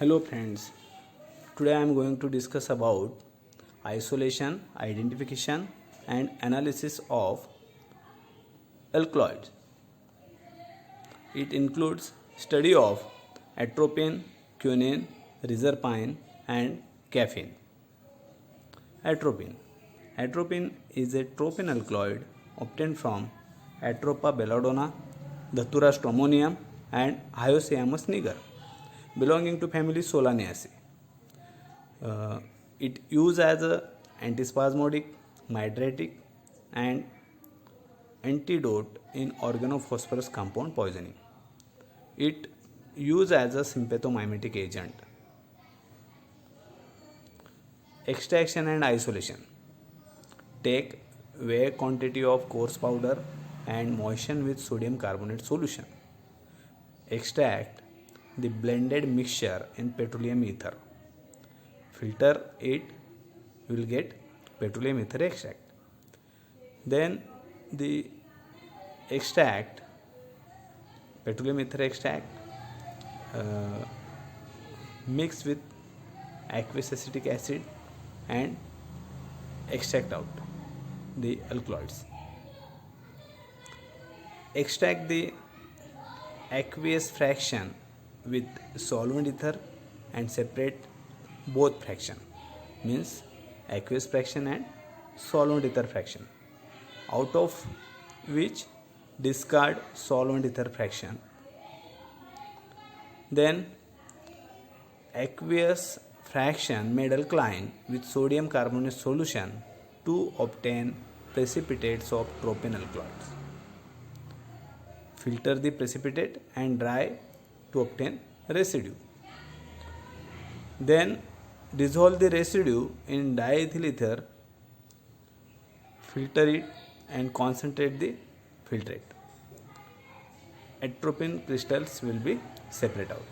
Hello friends, today I am going to discuss about isolation, identification and analysis of alkaloids. It includes study of atropine, quinine, reserpine and caffeine. Atropine. Atropine is a tropine alkaloid obtained from Atropa belladonna, Datura stramonium and Hyoscyamus niger, belonging to family Solanaceae. It used as a antispasmodic, mydriatic and antidote in organophosphorus compound poisoning. It used as a sympathomimetic agent. Extraction and isolation. Take weigh quantity of coarse powder and moisten with sodium carbonate solution. Extract the blended mixture in petroleum ether. Filter it, you will get petroleum ether extract. Then the extract, petroleum ether extract mixed with aqueous acetic acid and extract out the alkaloids. Extract the aqueous fraction with solvent ether and separate both fraction, means aqueous fraction and solvent ether fraction, out of which discard solvent ether fraction. Then aqueous fraction made alkaline with sodium carbonate solution to obtain precipitates of tropine alkaloids. Filter the precipitate and dry to obtain residue. Then dissolve the residue in diethyl ether, filter it and concentrate the filtrate. Atropine crystals will be separate out.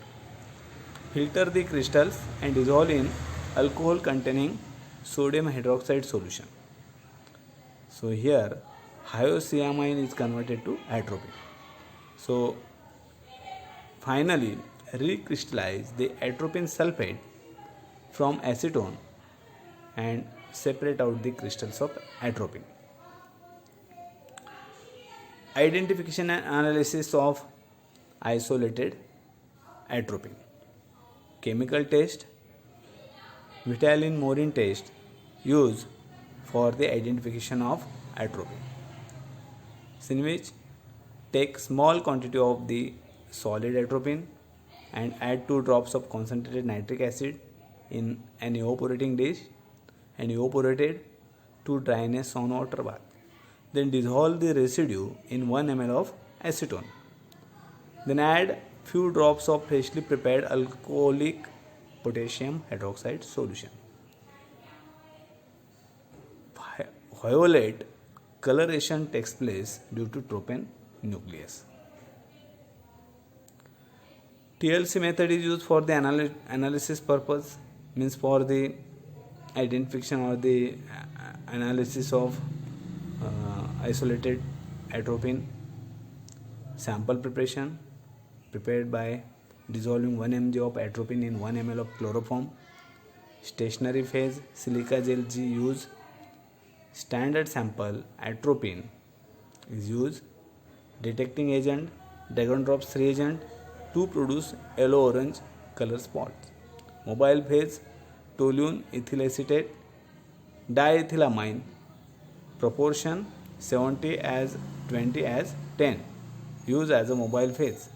Filter the crystals and dissolve in alcohol containing sodium hydroxide solution. So here hyoscyamine is converted to atropine. So finally recrystallize the atropine sulfate from acetone and separate out the crystals of atropine. Identification and analysis of isolated atropine. Chemical test, Vitalin Morin test used for the identification of atropine, in which take small quantity of the solid atropine and add 2 drops of concentrated nitric acid in an evaporating dish and evaporated to dryness on water bath. Then dissolve the residue in 1 ml of acetone. Then add few drops of freshly prepared alcoholic potassium hydroxide solution. Violet coloration takes place due to tropine nucleus. TLC method is used for the analysis purpose, means for the identification or the analysis of isolated atropine. Sample preparation prepared by dissolving 1 mg of atropine in 1 ml of chloroform. Stationary phase silica gel G use. Standard sample atropine is used. Detecting agent dragon drops reagent to produce yellow orange color spots. Mobile phase toluene ethyl acetate diethylamine, proportion 70 as 20 as 10, used as a mobile phase.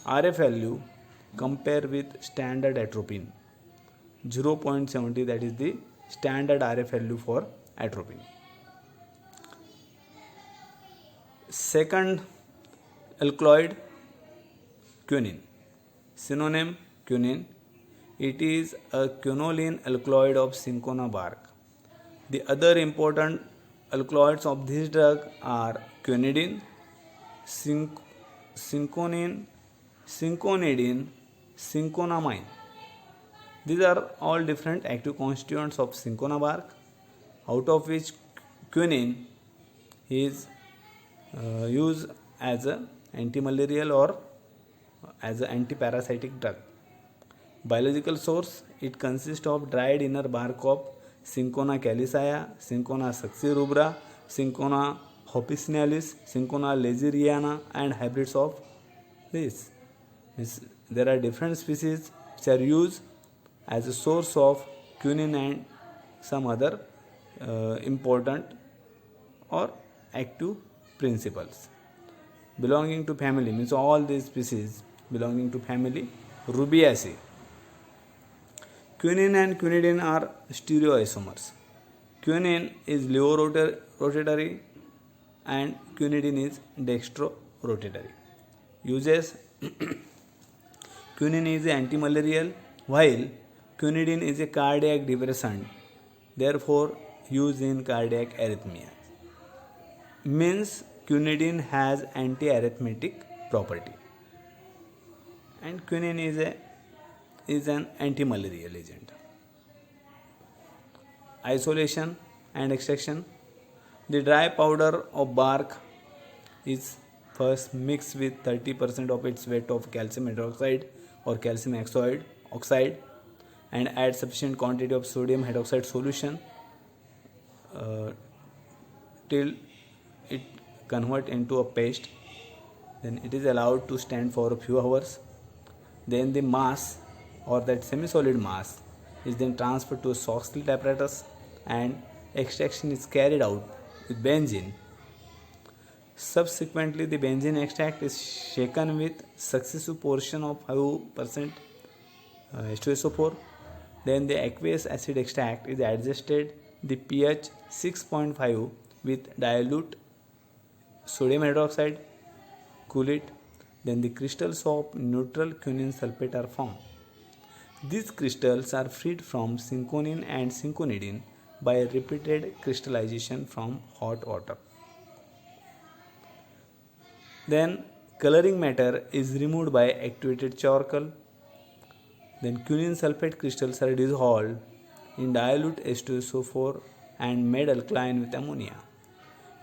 RF value compare with standard atropine 0.70, that is the standard RF value for atropine. Second alkaloid, quinine. Synonym quinine. It is a quinoline alkaloid of cinchona bark. The other important alkaloids of this drug are quinidine, cinchonine, cinchonidine, cinchonamine. These are all different active constituents of cinchona bark, out of which quinine is used as an antimalarial or as an antiparasitic drug. Biological source, it consists of dried inner bark of Cinchona calisaya, Cinchona succirubra, Cinchona officinalis, Cinchona laseriana, and hybrids of this. There are different species which are used as a source of quinine and some other important or active principles. Belonging to family means all these species belonging to family Rubiaceae. Quinine and quinidine are stereoisomers. Quinine is levorotatory and quinidine is dextrorotatory. Uses quinine is antimalarial while quinidine is a cardiac depressant, therefore used in cardiac arrhythmia. Means quinidine has antiarrhythmic property and quinine is an antimalarial agent. Isolation and extraction. The dry powder of bark is first mixed with 30% of its weight of calcium hydroxide or calcium oxide and add sufficient quantity of sodium hydroxide solution till it convert into a paste. Then it is allowed to stand for a few hours. Then the mass or that semi-solid mass is then transferred to a Sox-Slit apparatus and extraction is carried out with benzene. Subsequently, the benzene extract is shaken with successive portion of 5% H2SO4. Then the aqueous acid extract is adjusted the pH 6.5 with dilute sodium hydroxide, cool it. Then the crystals of neutral quinine sulfate are formed. These crystals are freed from cinchonine and cinchonidine by repeated crystallization from hot water. Then coloring matter is removed by activated charcoal. Then quinine sulfate crystals are dissolved in dilute H2SO4 and made alkaline with ammonia.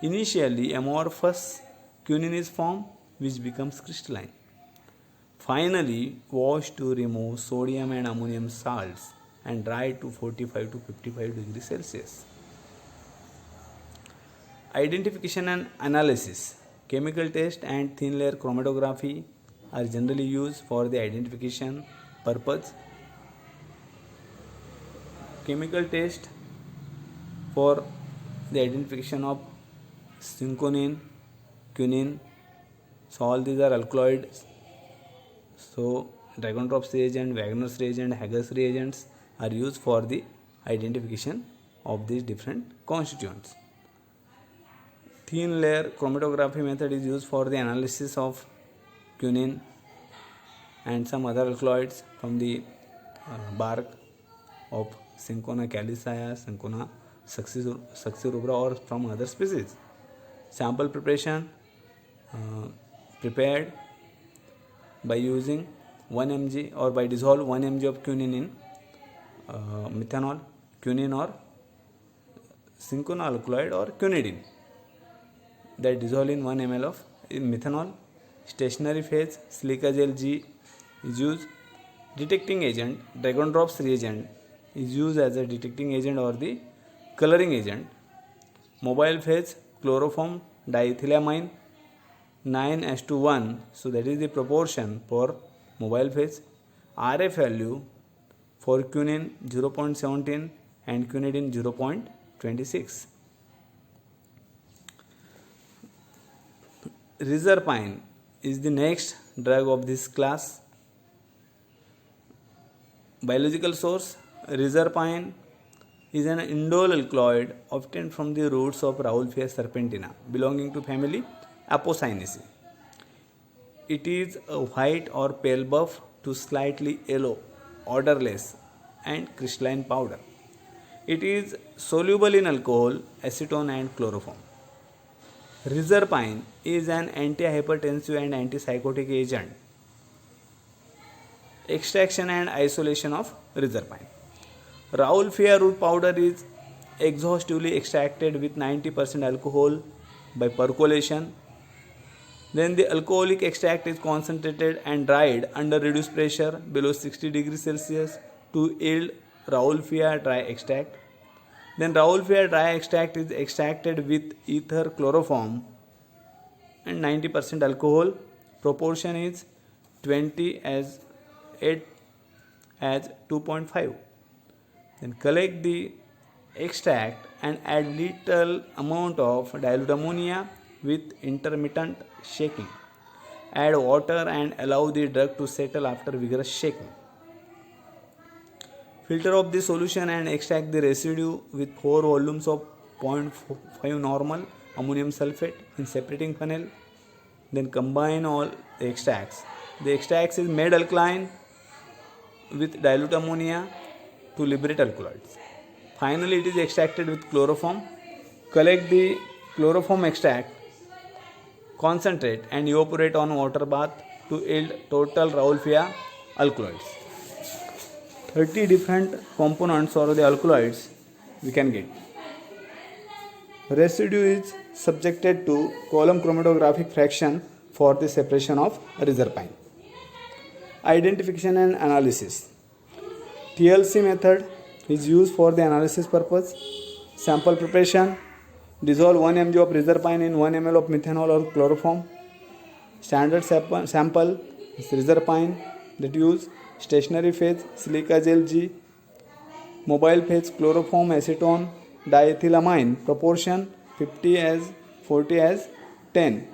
Initially, amorphous quinine is formed which becomes crystalline. Finally, wash to remove sodium and ammonium salts and dry to 45 to 55 degrees Celsius. Identification and analysis. Chemical test and thin layer chromatography are generally used for the identification purpose. Chemical test for the identification of cinchonine, quinine. So all these are alkaloids. So Dragon-Drops reagent, Wagner's reagent, Hager's reagents are used for the identification of these different constituents. Thin layer chromatography method is used for the analysis of quinine and some other alkaloids from the bark of Cinchona calisaya, Cinchona succirubra or from other species. Sample preparation prepared by using 1 mg or by dissolve 1 mg of quinine in methanol, quinine or cinchona alkaloid or quinidine that dissolve in 1 ml of methanol. Stationary phase silica gel G is used. Detecting agent Dragon-Drops reagent is used as a detecting agent or the coloring agent. Mobile phase chloroform diethylamine 9:1, so that is the proportion for mobile phase. RF value for quinine 0.17 and quinidine 0.26. Reserpine is the next drug of this class. Biological source reserpine is an indole alkaloid obtained from the roots of Rauwolfia serpentina belonging to family Apocynaceae. It is a white or pale buff to slightly yellow, odorless and crystalline powder. It is soluble in alcohol, acetone and chloroform. Reserpine is an antihypertensive and antipsychotic agent. Extraction and isolation of reserpine. Rauwolfia root powder is exhaustively extracted with 90% alcohol by percolation Then the alcoholic extract is concentrated and dried under reduced pressure below 60 degrees Celsius to yield Raoulfia dry extract. Then Raoulfia dry extract is extracted with ether chloroform and 90% alcohol. Proportion is 20 as 8 as 2.5. Then collect the extract and add little amount of dilute ammonia with intermittent shaking. Add water and allow the drug to settle after vigorous shaking. Filter off the solution and extract the residue with 4 volumes of 0.5 normal ammonium sulfate in separating funnel. Then combine all the extracts. The extracts is made alkaline with dilute ammonia to liberate alkaloids. Finally, it is extracted with chloroform. Collect the chloroform extract, concentrate and evaporate on water bath to yield total Raoulfia alkaloids. 30 different components or the alkaloids we can get. Residue is subjected to column chromatographic fraction for the separation of reserpine. Identification and analysis. TLC method is used for the analysis purpose. Sample preparation. Dissolve 1 mg of reserpine in 1 ml of methanol or chloroform. Standard sample is reserpine that use stationary phase silica gel G, mobile phase chloroform acetone diethylamine, proportion 50 as 40 as 10.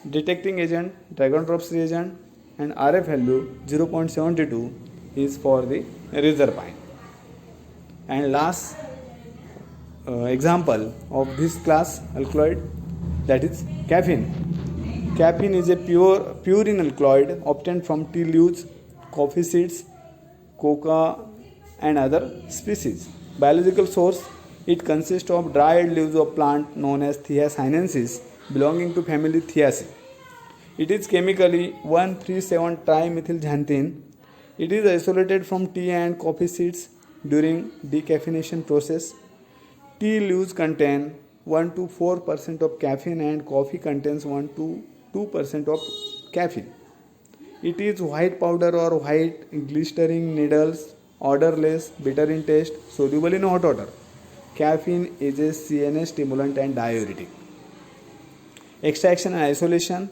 Detecting agent dragon drops reagent and RF value 0.72 is for the reserpine. And last example of this class alkaloid, that is caffeine. Caffeine is a purine alkaloid obtained from tea leaves, coffee seeds, coca and other species. Biological source, it consists of dried leaves of plant known as Thea sinensis belonging to family Theaceae. It is chemically 1,3,7-trimethylxanthine. It is isolated from tea and coffee seeds during decaffeination process. Tea leaves contain 1 to 4% of caffeine and coffee contains 1 to 2% of caffeine. It is white powder or white glistering needles, odorless, bitter in taste, soluble in hot water. Caffeine is a CNS stimulant and diuretic. Extraction and isolation.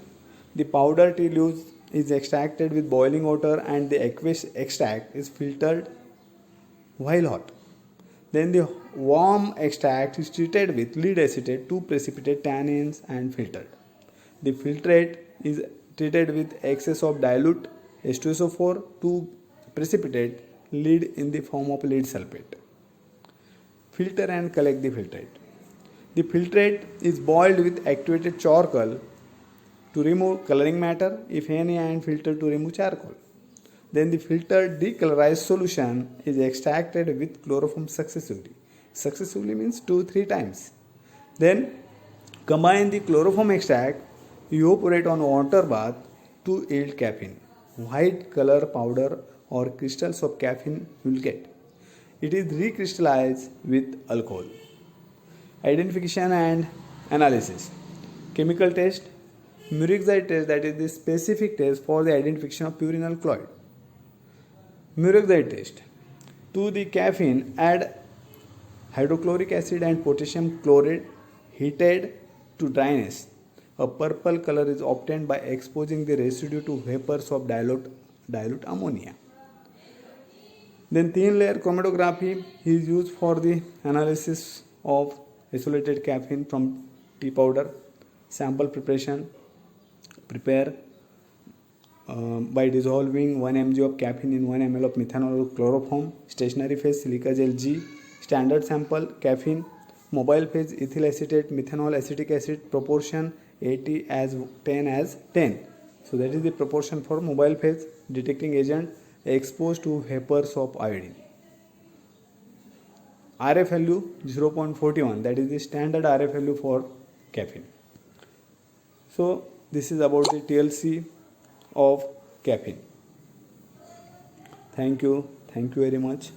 The powder tea leaves is extracted with boiling water and the aqueous extract is filtered while hot. Then the warm extract is treated with lead acetate to precipitate tannins and filtered. The filtrate is treated with excess of dilute H2SO4 to precipitate lead in the form of lead sulfate. Filter and collect the filtrate. The filtrate is boiled with activated charcoal to remove coloring matter, if any, and filtered to remove charcoal. Then the filtered decolorized solution is extracted with chloroform successively. Successively means 2-3 times. Then combine the chloroform extract, evaporate on water bath to yield caffeine. White color powder or crystals of caffeine you will get. It is recrystallized with alcohol. Identification and analysis. Chemical test. Murixide test, that is the specific test for the identification of purine alkaloid. Murixide test. To the caffeine add hydrochloric acid and potassium chloride heated to dryness. A purple color is obtained by exposing the residue to vapors of dilute ammonia. Then thin layer chromatography is used for the analysis of isolated caffeine from tea powder. Sample preparation. Prepare by dissolving 1 mg of caffeine in 1 ml of methanol or chloroform. Stationary phase silica gel G. Standard sample caffeine. Mobile phase ethyl acetate, methanol, acetic acid. Proportion 80 as 10 as 10. So that is the proportion for mobile phase. Detecting agent exposed to vapors of iodine. RF value 0.41, that is the standard RF value for caffeine. So this is about the TLC of caffeine. Thank you very much.